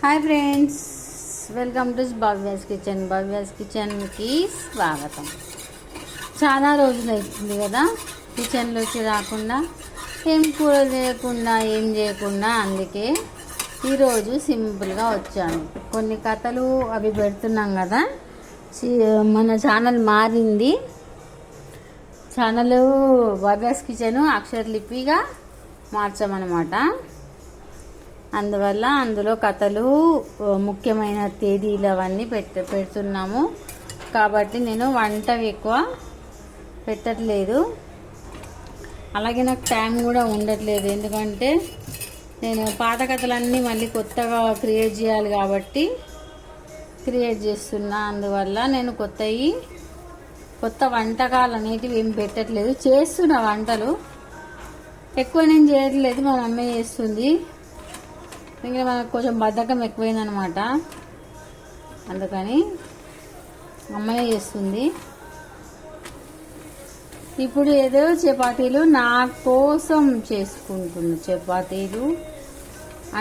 Hi friends, welcome to Bhavya's kitchen. Bhavya's కిచెన్కి స్వాగతం. చాలా రోజులు అవుతుంది కదా కిచెన్లోకి రాకుండా, ఏం కూర చేయకుండా ఏం చేయకుండా. అందుకే ఈరోజు సింపుల్గా వచ్చాను. కొన్ని కథలు అవి పెడుతున్నాం కదా. మన ఛానల్ మారింది. ఛానల్ భవ్యాస్ కిచెన్ అక్షరలిపిగా మార్చామన్నమాట. అందువల్ల అందులో కథలు, ముఖ్యమైన తేదీలు అవన్నీ పెడుతున్నాము. కాబట్టి నేను వంటవి ఎక్కువ పెట్టట్లేదు. అలాగే నాకు టైం కూడా ఉండట్లేదు, ఎందుకంటే నేను పాత కథలన్నీ మళ్ళీ కొత్తగా క్రియేట్ చేయాలి కాబట్టి క్రియేట్ చేస్తున్నా. అందువల్ల నేను కొత్త వంటకాలు అనేటివి ఏం పెట్టట్లేదు. చేస్తున్న వంటలు ఎక్కువ నేను చేయట్లేదు, మా మమ్మీ చేస్తుంది. ఇంకా మనకు కొంచెం బద్ధకం ఎక్కువైందనమాట, అందుకని అమ్మాయి చేస్తుంది. ఇప్పుడు ఏదో చపాతీలు నా కోసం చేసుకుంటున్న చపాతీలు,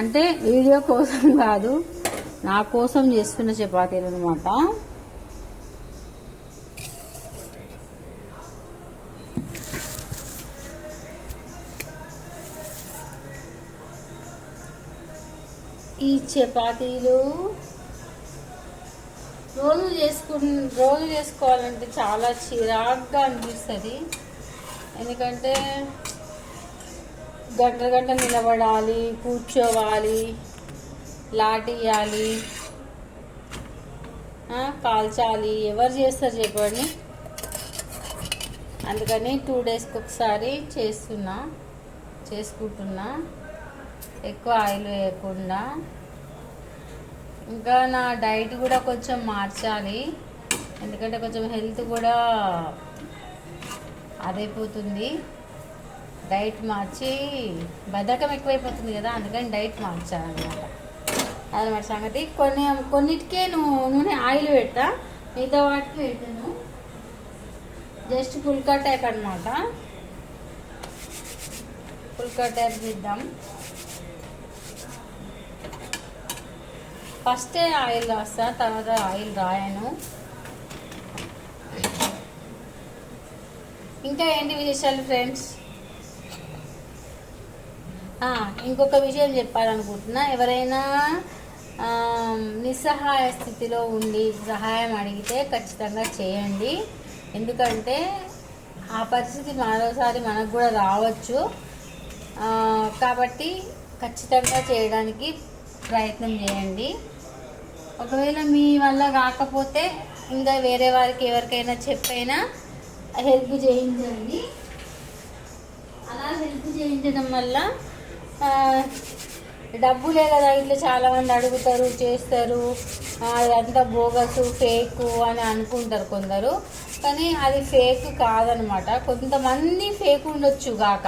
అంటే వీడియో కోసం కాదు, నా కోసం చేస్తున్న చపాతీలు అనమాట. ఈ చపాతీలు రోజు చేసుకోవాలంటే చాలా చిరాగ్గా అనిపిస్తుంది. ఎందుకంటే గంట నిలబడాలి, కూర్చోవాలి, లాటియాలి, కాల్చాలి. ఎవరు చేస్తారు చెప్పండి. అందుకని 2 డేస్కి ఒకసారి చేసుకుంటున్నా, ఎక్కువ ఆయిల్ వేయకుండా. ఇంకా నా డైట్ కూడా కొంచెం మార్చాలి, ఎందుకంటే కొంచెం హెల్త్ కూడా అదైపోతుంది. డైట్ మార్చి బద్ధకం ఎక్కువైపోతుంది కదా, అందుకని డైట్ మార్చాలన్నమాట. అదనమాట సంగతి. కొన్నిటికే నూనె ఆయిల్ పెడతా, మిగతా వాటికి పెట్టాను. జస్ట్ పుల్కా టైప్ అనమాట. పుల్కా టైప్ చేద్దాం. ఫస్టే ఆయిల్ రాస్తా, తర్వాత ఆయిల్ రాయను. ఇంకా ఏంటి విశేషాలు ఫ్రెండ్స్? ఇంకొక విషయం చెప్పాలనుకుంటున్నా. ఎవరైనా నిస్సహాయ స్థితిలో ఉండి సహాయం అడిగితే ఖచ్చితంగా చేయండి. ఎందుకంటే ఆ పరిస్థితి మరోసారి మనకు కూడా రావచ్చు. కాబట్టి ఖచ్చితంగా చేయడానికి ప్రయత్నం చేయండి. ఒకవేళ మీ వల్ల కాకపోతే ఇంకా వేరే వారికి ఎవరికైనా చెప్పైనా హెల్ప్ చేయించండి. అలా హెల్ప్ చేయించడం వల్ల డబ్బులే కదా ఇట్లా చాలామంది అడుగుతారు, చేస్తారు, అదంతా బోగసు, ఫేకు అని అనుకుంటారు కొందరు. కానీ అది ఫేక్ కాదనమాట. కొంతమంది ఫేక్ ఉండొచ్చు గాక,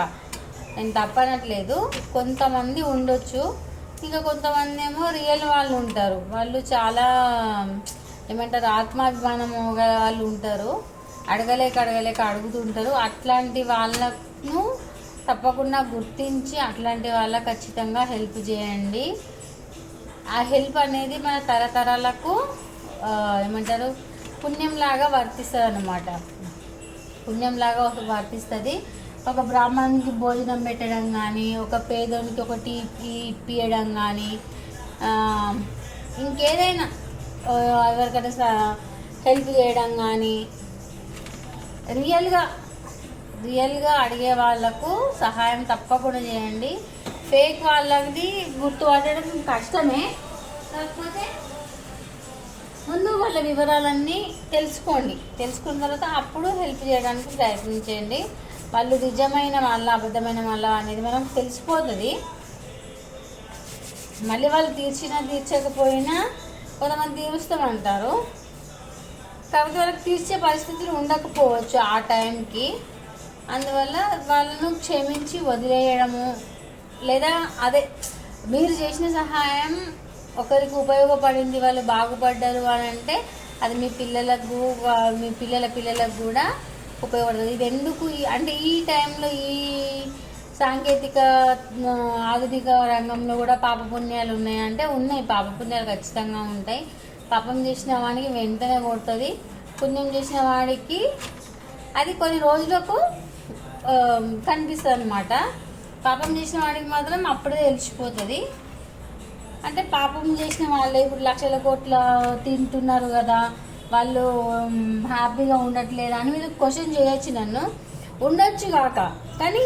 నేను తప్పనట్లేదు, కొంతమంది ఉండొచ్చు. ఇంకా కొంతమంది ఏమో రియల్ వాళ్ళు ఉంటారు. వాళ్ళు చాలా ఏమంటారు, ఆత్మాభిమానం వాళ్ళు ఉంటారు. అడగలేక అడుగుతుంటారు. అట్లాంటి వాళ్ళను తప్పకుండా గుర్తించి అట్లాంటి వాళ్ళకి ఖచ్చితంగా హెల్ప్ చేయండి. ఆ హెల్ప్ అనేది మన తరతరాలకు ఏమంటారు, పుణ్యంలాగా వర్తిస్తుంది అన్నమాట. పుణ్యంలాగా వర్తిస్తుంది. ఒక బ్రాహ్మణునికి భోజనం పెట్టడం కానీ, ఒక పేదోనికి ఒక టీ ఇప్పియడం కానీ, ఇంకేదైనా ఎవరికైనా హెల్ప్ చేయడం కానీ, రియల్గా అడిగే వాళ్ళకు సహాయం తప్పకుండా చేయండి. ఫేక్ వాళ్ళది గుర్తుపట్టడం కష్టమే, కాకపోతే ముందు వాళ్ళ వివరాలన్నీ తెలుసుకున్న తర్వాత అప్పుడు హెల్ప్ చేయడానికి ప్రయత్నించండి. వాళ్ళు నిజమైన వాళ్ళ అబద్ధమైన వాళ్ళ అనేది మనకు తెలిసిపోతుంది. మళ్ళీ వాళ్ళు తీర్చకపోయినా కొంతమంది తీరుస్తామంటారు. కాబట్టి వాళ్ళకి తీర్చే పరిస్థితులు ఉండకపోవచ్చు ఆ టైంకి. అందువల్ల వాళ్ళను క్షమించి వదిలేయడము, లేదా అదే మీరు చేసిన సహాయం ఒకరికి ఉపయోగపడింది, వాళ్ళు బాగుపడ్డారు అని అంటే అది మీ పిల్లల పిల్లలకు కూడా ఉపయోగపడుతుంది. ఇది ఎందుకు అంటే ఈ టైంలో ఈ సాంకేతిక ఆధునిక రంగంలో కూడా పాపపుణ్యాలు ఉన్నాయంటే ఉన్నాయి. పాపపుణ్యాలు ఖచ్చితంగా ఉంటాయి. పాపం చేసిన వాడికి వెంటనే కొడుతుంది, పుణ్యం చేసిన వాడికి అది కొన్ని రోజులకు కనిపిస్తుంది అనమాట. పాపం చేసిన వాడికి మాత్రం అప్పుడే తెలిసిపోతుంది. అంటే పాపం చేసిన వాళ్ళే ఇప్పుడు లక్షల కోట్ల తింటున్నారు కదా, వాళ్ళు హ్యాపీగా ఉండట్లేదు అని మీరు క్వశ్చన్ చేయొచ్చు నన్ను. ఉండొచ్చు కాక, కానీ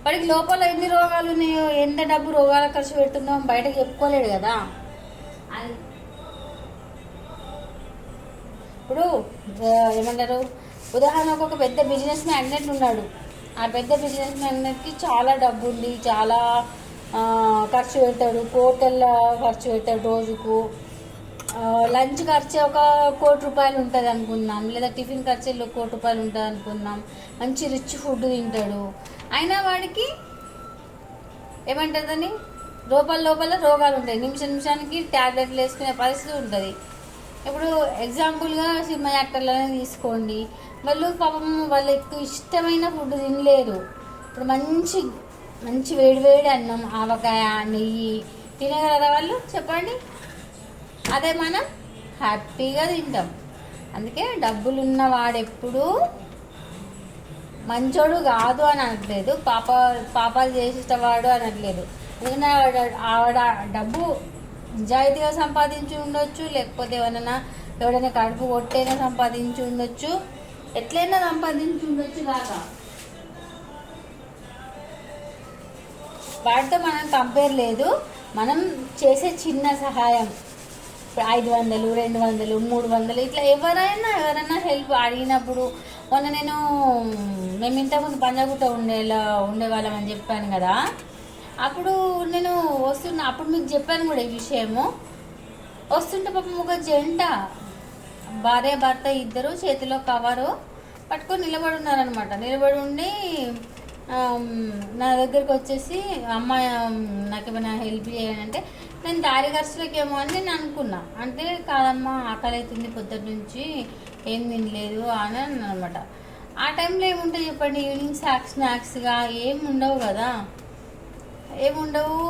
వాడికి లోపల ఎన్ని రోగాలు ఉన్నాయో, ఎంత డబ్బు రోగాలు ఖర్చు పెడుతున్నాం బయటకు చెప్పుకోలేడు కదా. ఇప్పుడు ఏమంటారు, ఉదాహరణకు ఒక పెద్ద బిజినెస్ మ్యాగ్నెట్ ఉన్నాడు. ఆ పెద్ద బిజినెస్ మ్యాగ్నెట్కి చాలా డబ్బు ఉంది, చాలా ఖర్చు పెడతాడు, కోట్ల ఖర్చు పెడతాడు. రోజుకు లంచ్ ఖర్చు ఒక ₹1,00,00,000 ఉంటుంది అనుకుందాం, లేదా టిఫిన్ ఖర్చు ₹1,00,00,000 ఉంటుంది అనుకుందాం. మంచి రిచ్ ఫుడ్ తింటాడు. అయినా వాడికి ఏమంటుందని లోపల లోపల రోగాలు ఉంటాయి. నిమిషానికి ట్యాబ్లెట్లు వేసుకునే పరిస్థితి ఉంటుంది. ఇప్పుడు ఎగ్జాంపుల్గా సినిమా యాక్టర్లనే తీసుకోండి, వాళ్ళు పాపం వాళ్ళకి ఇష్టమైన ఫుడ్ తినలేరు. ఇప్పుడు మంచి మంచి వేడివేడి అన్నం, ఆవకాయ, నెయ్యి తినగలరా వాళ్ళు చెప్పండి? అదే మనం హ్యాపీగా తింటాం. అందుకే డబ్బులున్న వాడెప్పుడు మంచోడు కాదు అని అనట్లేదు, పాపాలు చేసేటవాడు అనట్లేదు. ఎందుకంటే ఆవిడ డబ్బు నిజాయితీగా సంపాదించి ఉండొచ్చు, లేకపోతే ఎవరైనా కడుపు కొట్టైనా సంపాదించి ఉండొచ్చు, ఎట్లయినా సంపాదించి ఉండొచ్చు కాక. వాటితో మనం కంపేర్ లేదు. మనం చేసే చిన్న సహాయం, 500, 200, 300 ఇట్లా ఎవరైనా హెల్ప్ అడిగినప్పుడు, మొన్న మేము ఇంతకుముందు పంజాగుట్ట ఉండేవాళ్ళం అని చెప్పాను కదా, అప్పుడు నేను వస్తున్నా, అప్పుడు మీకు చెప్పాను కూడా ఈ విషయము. వస్తుంటే పాపం ఒక జంట భార్య భర్త ఇద్దరు చేతిలో కవరు పట్టుకొని నిలబడి ఉన్నారనమాట. నిలబడి ఉండి నా దగ్గరికి వచ్చేసి, అమ్మాయి నాకు ఏమైనా హెల్ప్ చేయాలంటే, నేను దారి ఖర్చులకేమో అని నేను అనుకున్నా. అంటే కాదమ్మా, ఆకలి అవుతుంది, పొద్దుటి నుంచి ఏం తినలేదు అని అనమాట. ఆ టైంలో ఏముంటాయి చెప్పండి? ఈవినింగ్ స్నాక్స్గా ఏమి ఉండవు కదా, ఏముండవు.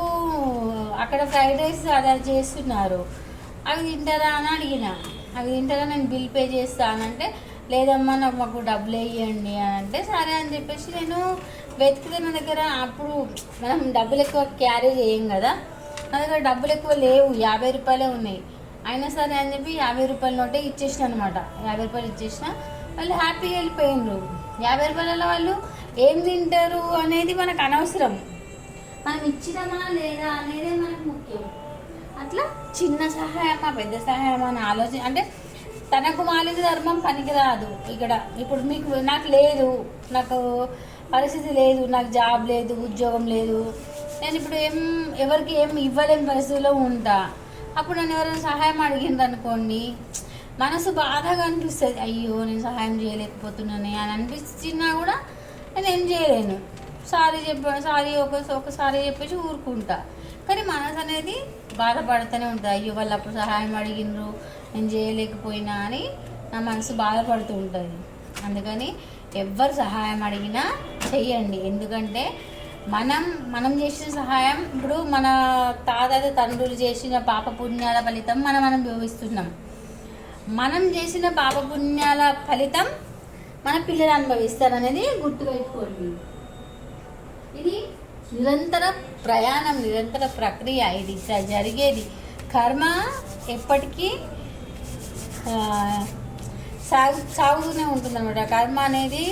అక్కడ ఫ్రైడ్ రైస్ అలా చేస్తున్నారు, అవి తింటారా అని అడిగిన. అవి తింటారా, నేను బిల్ పే చేస్తానంటే, లేదమ్మా మాకు డబ్బులు వేయండి అని అంటే, సరే అని చెప్పేసి నేను వెతికితే నా దగ్గర, అప్పుడు మనం డబ్బులు ఎక్కువ క్యారీ చేయం కదా, నా దగ్గర డబ్బులు ఎక్కువ లేవు, ₹50 ఉన్నాయి. అయినా సరే అని చెప్పి ₹50 నోటే ఇచ్చేసిన అనమాట. ₹50 ఇచ్చేసిన. వాళ్ళు హ్యాపీగా వెళ్ళిపోయినారు. ₹50 వాళ్ళు ఏం తింటారు అనేది మనకు అనవసరం, మనం ఇచ్చినామా లేదా అనేది మనకు ముఖ్యం. అట్లా చిన్న సహాయమా పెద్ద సహాయమా అని ఆలోచన. అంటే తనకు మాలిన ధర్మం పనికిరాదు. ఇక్కడ ఇప్పుడు నాకు లేదు, నాకు పరిస్థితి లేదు, నాకు జాబ్ లేదు, ఉద్యోగం లేదు, నేను ఇప్పుడు ఎవరికి ఏం ఇవ్వలేని పరిస్థితిలో ఉంటా. అప్పుడు నన్ను ఎవరైనా సహాయం అడిగింది అనుకోండి, మనసు బాధగా అనిపిస్తుంది. అయ్యో నేను సహాయం చేయలేకపోతున్నాను అని అనిపించినా కూడా నేను ఏం చేయలేను. ఒకసారి చెప్పేసి ఊరుకుంటా. కానీ మనసు అనేది బాధపడుతూనే ఉంటుంది. అయ్యో వాళ్ళు అప్పుడు సహాయం అడిగినరు, నేను చేయలేకపోయినా అని నా మనసు బాధపడుతూ ఉంటుంది. అందుకని ఎవ్వరు సహాయం అడిగినా చెయ్యండి. ఎందుకంటే మనం చేసిన సహాయం, ఇప్పుడు మన తండ్రులు చేసిన పాపపుణ్యాల ఫలితం మనం అనుభవిస్తున్నాం. మనం చేసిన పాపపుణ్యాల ఫలితం మన పిల్లలు అనుభవిస్తారు గుర్తుపెట్టుకోండి. ఇది నిరంతర ప్రయాణం, నిరంతర ప్రక్రియ, ఇది జరిగేది. కర్మ ఎప్పటికీ సాగుతూనే ఉంటుంది అనమాట. కర్మ అనేది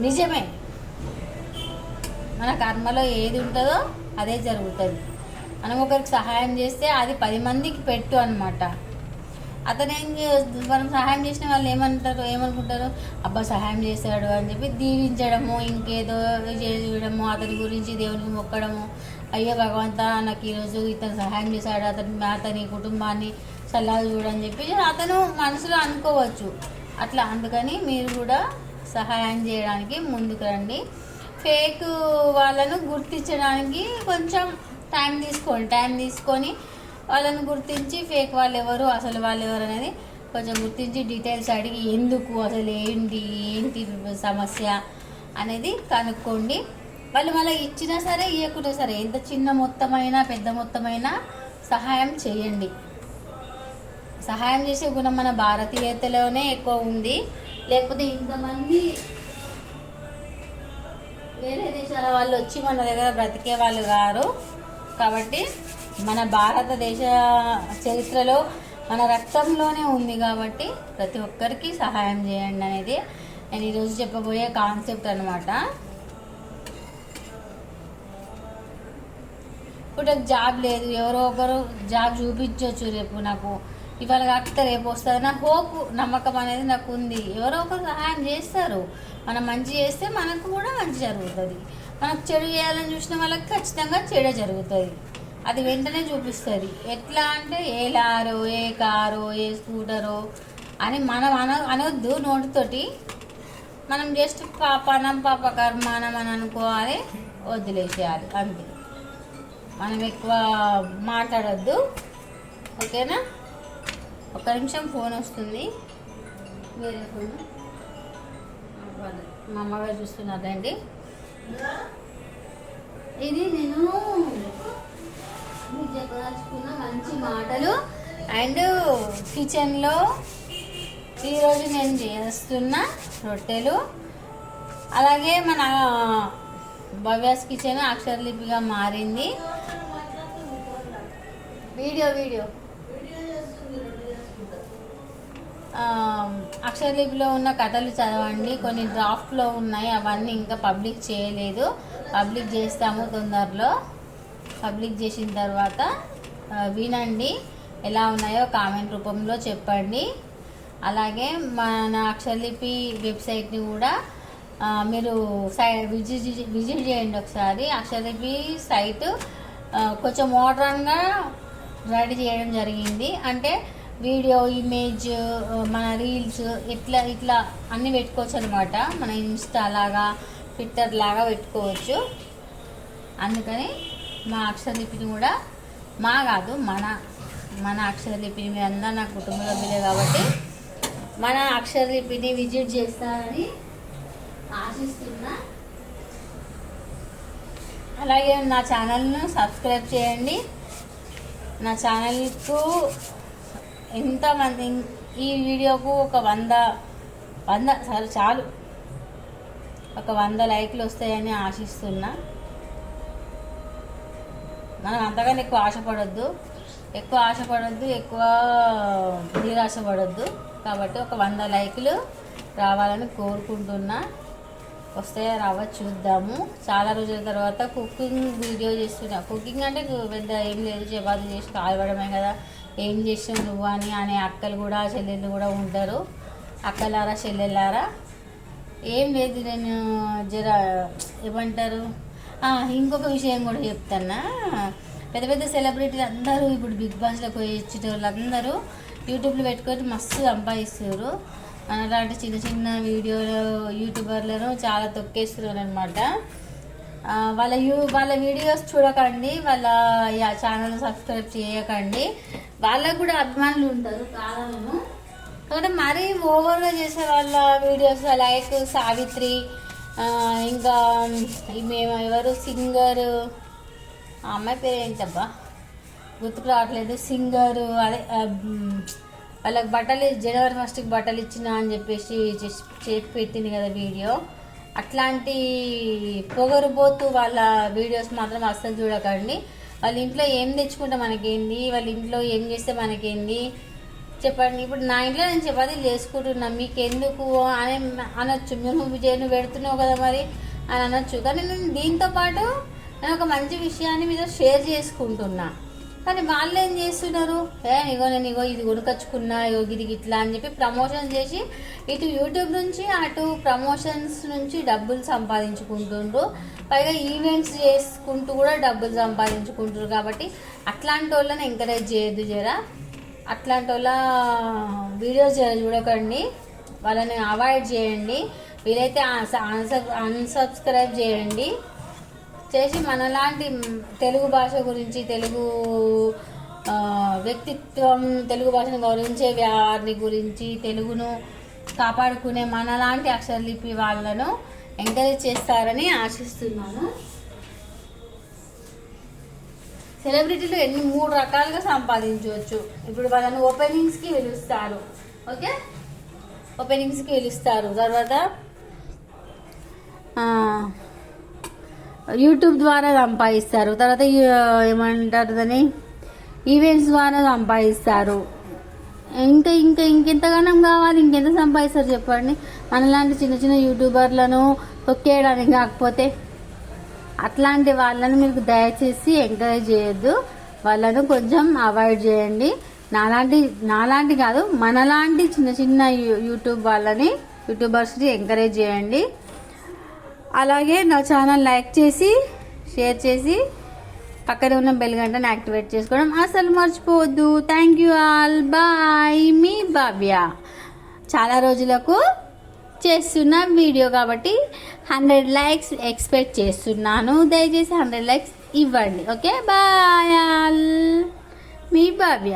నిజమే. మన కర్మలో ఏది ఉంటుందో అదే జరుగుతుంది. మనం ఒకరికి సహాయం చేస్తే అది 10 మందికి పెట్టు అనమాట. మనం సహాయం చేసిన వాళ్ళు ఏమనుకుంటారు, అబ్బా సహాయం చేశాడు అని చెప్పి దీవించడము, ఇంకేదో చేయడము, అతని గురించి దేవునికి మొక్కడము, అయ్యో భగవంతా నాకు ఈరోజు ఇతను సహాయం చేశాడు, అతని కుటుంబాన్ని సలహా చూడని చెప్పి అతను మనసులో అనుకోవచ్చు. అట్లా అందుకని మీరు కూడా సహాయం చేయడానికి ముందుకు రండి. ఫేక్ వాళ్ళను గుర్తించడానికి కొంచెం టైం తీసుకొని వాళ్ళని గుర్తించి ఫేక్ వాళ్ళు ఎవరు, అసలు వాళ్ళు ఎవరు అనేది కొంచెం గుర్తించి డీటెయిల్స్ అడిగి ఎందుకు, అసలు ఏంటి సమస్య అనేది కనుక్కోండి. వాళ్ళు మళ్ళీ ఇచ్చినా సరే ఇవ్వకున్నా సరే ఎంత చిన్న మొత్తమైనా పెద్ద మొత్తమైనా సహాయం చేయండి. సహాయం చేసే గుణం మన భారతీయతలోనే ఎక్కువ ఉంది. లేకపోతే ఇంతమంది వేరే దేశాల వాళ్ళు వచ్చి మన దగ్గర బ్రతికే వాళ్ళు గారు. కాబట్టి మన భారతదేశ చరిత్రలో మన రక్తంలోనే ఉంది కాబట్టి ప్రతి ఒక్కరికి సహాయం చేయండి అనేది నేను ఈరోజు చెప్పబోయే కాన్సెప్ట్ అనమాట. ఇప్పుడు నాకు జాబ్ లేదు, ఎవరో ఒకరు జాబ్ చూపించవచ్చు రేపు నాకు, ఇవాళ కాకపోతే రేపు వస్తుంది, నా హోప్ నమ్మకం అనేది నాకు ఉంది. ఎవరో ఒకరు సహాయం చేస్తారు. మనం మంచి చేస్తే మనకు కూడా మంచి జరుగుతుంది. మనకు చెడు చేయాలని చూసిన వాళ్ళకి ఖచ్చితంగా చెడు జరుగుతుంది. అది వెంటనే చూపిస్తుంది. ఎట్లా అంటే ఏ లారో ఏ కారో ఏ స్కూటరో అని మనం అనొద్దు నోటితోటి. మనం జస్ట్ పాపనం పాప కర్మానం అని అనుకోవాలి, వదిలేసేయాలి అంతే. మనం ఎక్కువ మాట్లాడొద్దు, ఓకేనా? ఒక్క నిమిషం ఫోన్ వస్తుంది, వేరే ఫోన్. మా అమ్మగారు చూస్తున్నారండి. ఇది నేను మీకు చెప్పదలుచుకున్న మంచి మాటలు. అండ్ కిచెన్లో ఈరోజు నేను చేస్తున్న రొట్టెలు, అలాగే మన భవ్యాస్ కిచెన్ అక్షరలిపిగా మారింది. వీడియో అక్షరలిపిలో ఉన్న కథలు చదవండి. కొన్ని డ్రాఫ్ట్లో ఉన్నాయి, అవన్నీ ఇంకా పబ్లిక్ చేయలేదు. పబ్లిక్ చేస్తాము తొందరలో. పబ్లిక్ చేసిన తర్వాత వినండి, ఎలా ఉన్నాయో కామెంట్ రూపంలో చెప్పండి. అలాగే మన అక్షరలిపి వెబ్సైట్ని కూడా మీరు విజిట్ చేయండి ఒకసారి. అక్షరలిపి సైట్ కొంచెం మోడ్రన్గా రెడీ చేయడం జరిగింది. అంటే వీడియో, ఇమేజ్, మన రీల్స్ ఇట్లా అన్నీ పెట్టుకోవచ్చు అనమాట. మన ఇన్స్టా లాగా ట్విట్టర్ లాగా పెట్టుకోవచ్చు. అందుకని మా అక్షరలిపిని కూడా కాదు మన అక్షరలిపిని మీరు అందరూ నా కుటుంబ సభ్యులే కాబట్టి మన అక్షరలిపిని విజిట్ చేస్తారని ఆశిస్తున్నా. అలాగే నా ఛానల్ను సబ్స్క్రైబ్ చేయండి. నా ఛానల్కు ఎంతమంది ఈ వీడియోకు ఒక 100 సరే చాలు, ఒక 100 లైక్లు వస్తాయని ఆశిస్తున్నా. మనం అంతగానే ఎక్కువ ఆశపడొద్దు, ఎక్కువ నిరాశపడొద్దు. కాబట్టి ఒక 100 లైక్లు రావాలని కోరుకుంటున్నా. వస్తాయా రావా చూద్దాము. చాలా రోజుల తర్వాత కుకింగ్ వీడియో చేస్తున్నా. కుకింగ్ అంటే పెద్ద ఏం లేదు, చపాతీ చేసి కాలవడమే కదా. ఏం చేసినావు నువ్వు అనే అక్కలు కూడా చెల్లెళ్ళు కూడా ఉంటారు. అక్కలారా చెల్లెళ్ళారా ఏం లేదు. నేను ఏమంటారు, ఇంకొక విషయం కూడా చెప్తానా. పెద్ద పెద్ద సెలబ్రిటీలు అందరూ ఇప్పుడు బిగ్ బాస్లో పోయి వచ్చేటోళ్ళందరూ యూట్యూబ్లో పెట్టుకొని మస్తు సంపాదిస్తారు. అలాంటి చిన్న చిన్న వీడియోలు యూట్యూబర్లను చాలా తొక్కేస్తున్నారు అనమాట. వాళ్ళ వీడియోస్ చూడకండి, వాళ్ళ ఛానల్ సబ్స్క్రైబ్ చేయకండి. వాళ్ళకు కూడా అభిమానులు ఉంటారు కారణము. కాబట్టి మరీ ఓవర్గా చేసే వాళ్ళ వీడియోస్ లైక్ సావిత్రి, ఇంకా మేము ఎవరు సింగరు, ఆ అమ్మాయి పేరు ఏంటబ్బా గుర్తుకు రావట్లేదు, సింగరు. అదే వాళ్ళకి బట్టలు జనవరి 1కి బట్టలు ఇచ్చిన అని చెప్పేసి చేసి పెట్టింది కదా వీడియో. అట్లాంటి పొగరుబోతూ వాళ్ళ వీడియోస్ మాత్రం అస్సలు చూడకండి. వాళ్ళ ఇంట్లో ఏం తెచ్చుకుంటే మనకేంది, వాళ్ళ ఇంట్లో ఏం చేస్తే మనకేంది చెప్పండి. ఇప్పుడు నా ఇంట్లో నేను చపాతీలు చేసుకుంటున్నా, మీకెందుకు అని అనొచ్చు. నువ్వు పెడుతున్నావు కదా మరి అని అనొచ్చు. కానీ నేను దీంతో పాటు నేను ఒక మంచి విషయాన్ని మీద షేర్ చేసుకుంటున్నా. కానీ వాళ్ళు ఏం చేస్తున్నారు, నేను ఇది కొనుకొచ్చుకున్నా, ఇది ఇట్లా అని చెప్పి ప్రమోషన్ చేసి ఇటు యూట్యూబ్ నుంచి అటు ప్రమోషన్స్ నుంచి డబ్బులు సంపాదించుకుంటుండ్రు. పైగా ఈవెంట్స్ చేసుకుంటూ కూడా డబ్బులు సంపాదించుకుంటారు. కాబట్టి అట్లాంటి వాళ్ళని ఎంకరేజ్ చేయొద్దు జరా. అట్లాంటి వాళ్ళ వీడియోస్ చూడకండి, వాళ్ళని అవాయిడ్ చేయండి. వీలైతే అన్సబ్స్క్రైబ్ చేయండి. చేసి మనలాంటి తెలుగు భాష గురించి, తెలుగు వ్యక్తిత్వం, తెలుగు భాషను గౌరవించే వారిని గురించి, తెలుగును కాపాడుకునే మనలాంటి అక్షరలిపి వాళ్ళను ఎంకరేజ్ చేస్తారని ఆశిస్తున్నాను. సెలబ్రిటీలు 3 రకాలుగా సంపాదించవచ్చు. ఇప్పుడు వాళ్ళని ఓపెనింగ్స్కి పిలుస్తారు, ఓకే, ఓపెనింగ్స్కి పిలుస్తారు. తర్వాత యూట్యూబ్ ద్వారా సంపాదిస్తారు. తర్వాత ఏమంటారు దాన్ని, ఈవెంట్స్ ద్వారా సంపాదిస్తారు. ఇంకెంతగానం కావాలి, ఇంకెంత సంపాదిస్తారు చెప్పండి. మనలాంటి చిన్న చిన్న యూట్యూబర్లను తొక్కేయడానికి కాకపోతే అట్లాంటి వాళ్ళని మీరు దయచేసి ఎంకరేజ్ చేయొద్దు. వాళ్ళను కొంచెం అవాయిడ్ చేయండి. నాలాంటి కాదు, మనలాంటి చిన్న చిన్న యూట్యూబర్స్ని ఎంకరేజ్ చేయండి. అలాగే నా ఛానల్ లైక్ చేసి షేర్ చేసి పక్కన ఉన్న బెల్ గంటను యాక్టివేట్ చేసుకోవడం అసలు మర్చిపోవద్దు. Thank you all, bye. మీ భవ్య. చాలా రోజులకు చేస్తున్న వీడియో కాబట్టి 100 లైక్స్ ఎక్స్పెక్ట్ చేస్తున్నాను. దయచేసి 100 లైక్స్ ఇవ్వండి, ఓకే. బాయ్ ఆల్, మీ భవ్య.